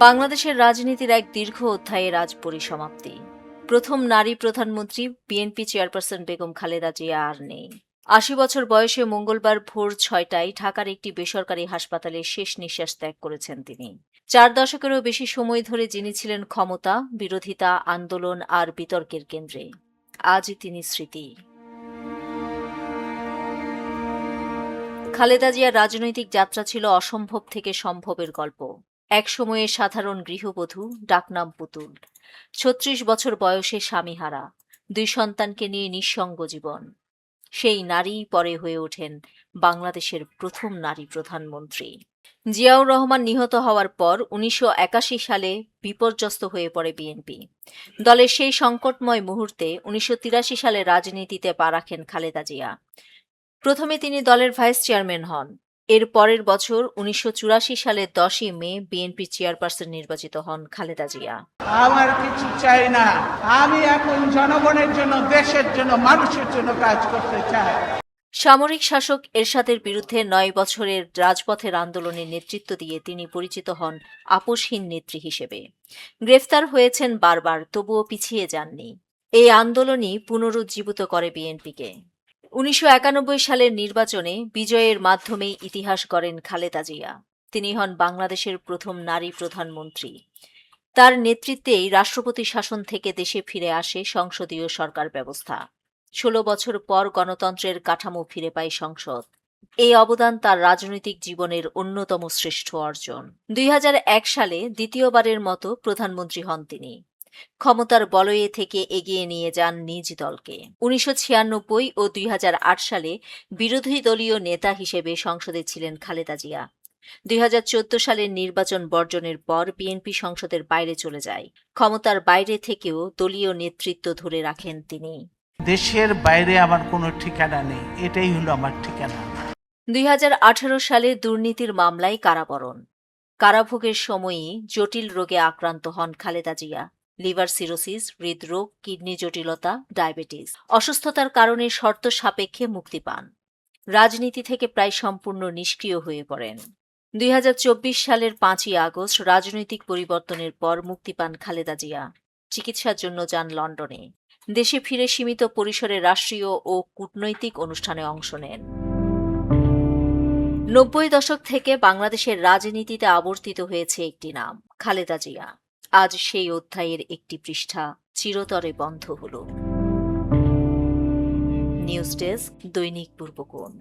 বাংলাদেশের রাজনীতির এক দীর্ঘ অধ্যায়ের আজ পরিসমাপ্তি। প্রথম নারী প্রধানমন্ত্রী বিএনপি চেয়ারপারসন বেগম খালেদা জিয়া আর নেই। ৮০ বছর বয়সে মঙ্গলবার ভোর ৬টায় ঢাকার একটি বেসরকারি হাসপাতালে শেষ নিঃশ্বাস ত্যাগ করেছেন তিনি। ৪ দশকেরও বেশি সময় ধরে যিনি ছিলেন ক্ষমতা, বিরোধিতা, আন্দোলন আর বিতর্কের কেন্দ্রে, আজই তিনি স্মৃতি। খালেদা জিয়ার রাজনৈতিক যাত্রা ছিল অসম্ভব থেকে সম্ভবের গল্প। এক সময়ে সাধারণ গৃহবধূ, ডাকনাম পুতুল, ৩৬ বছর বয়সে স্বামীহারা, ২ সন্তানকে নিয়ে নিঃসঙ্গ জীবন। সেই নারীই পরে হয়ে ওঠেন বাংলাদেশের প্রথম নারী প্রধানমন্ত্রী। জিয়াউর রহমান নিহত হওয়ার পর ১৯৮১ সালে বিপর্যস্ত হয়ে পড়ে বিএনপি। দলের সেই সংকটময় মুহূর্তে ১৯৮৩ সালে রাজনীতিতে পা রাখেন খালেদা জিয়া। প্রথমে তিনি দলের ভাইস চেয়ারম্যান হন। এর পরের বছর ১৯৮৪ সালের ১০ই মে বিএনপি চেয়ারপারসন নির্বাচিত হন খালেদা জিয়া। আমার কিছু চাই না, আমি এখন জনগণের জন্য, দেশের জন্য, মানুষের জন্য কাজ করতে চাই। সামরিক শাসক এরশাদের বিরুদ্ধে ৯ বছরের রাজপথের আন্দোলনের নেতৃত্ব দিয়ে তিনি পরিচিত হন আপোষহীন নেত্রী হিসেবে। গ্রেফতার হয়েছেন বারবার, তবুও পিছিয়ে যাননি। এই আন্দোলনই পুনরুজ্জীবিত করে বিএনপিকে। ১৯৯১ সালের নির্বাচনে বিজয়ের মাধ্যমেই ইতিহাস গড়েন খালেদা জিয়া। তিনি হন বাংলাদেশের প্রথম নারী প্রধানমন্ত্রী। তার নেতৃত্বেই রাষ্ট্রপতি শাসন থেকে দেশে ফিরে আসে সংসদীয় সরকার ব্যবস্থা। ১৬ বছর পর গণতন্ত্রের কাঠামো ফিরে পায় সংসদ। এই অবদান তার রাজনৈতিক জীবনের অন্যতম শ্রেষ্ঠ অর্জন। ২০০১ সালে দ্বিতীয়বারের মতো প্রধানমন্ত্রী হন তিনি। ক্ষমতার বলয়ে থেকে এগিয়ে নিয়ে যান নিজ দলকে। ১৯৯৬ ও ২০০৮ সালে বিরোধী দলীয় নেতা হিসেবে সংসদে ছিলেন খালেদা জিয়া। ২০১৪ সালের নির্বাচন বর্জনের পর বিএনপি সংসদের বাইরে চলে যায়। ক্ষমতার বাইরে থেকেও দলীয় নেতৃত্ব ধরে রাখেন তিনি। দেশের বাইরে আমার কোনো ঠিকানা নেই, এটাই হলো আমার ঠিকানা। ২০১৮ সালে দুর্নীতির মামলায় কারাবরণ। কারাভোগের সময়ই জটিল রোগে আক্রান্ত হন খালেদা জিয়া। লিভার সিরোসিস, হৃদরোগ, কিডনি জটিলতা, ডায়াবেটিস। অসুস্থতার কারণে শর্ত সাপেক্ষে মুক্তি পান। রাজনীতি থেকে প্রায় সম্পূর্ণ নিষ্ক্রিয় হয়ে পড়েন। ২০২৪ সালের ৫ই আগস্ট রাজনৈতিক পরিবর্তনের পর মুক্তি পান খালেদা জিয়া। চিকিৎসার জন্য যান লন্ডনে। দেশে ফিরে সীমিত পরিসরে রাষ্ট্রীয় ও কূটনৈতিক অনুষ্ঠানে অংশ নেন। ৯০ দশক থেকে বাংলাদেশের রাজনীতিতে আবর্তিত হয়েছে একটি নাম, খালেদা জিয়া। আজ সেই অধ্যায়ের একটি পৃষ্ঠা চিরতরে বন্ধ হল। নিউজ ডেস্ক, দৈনিক পূর্বকোণ।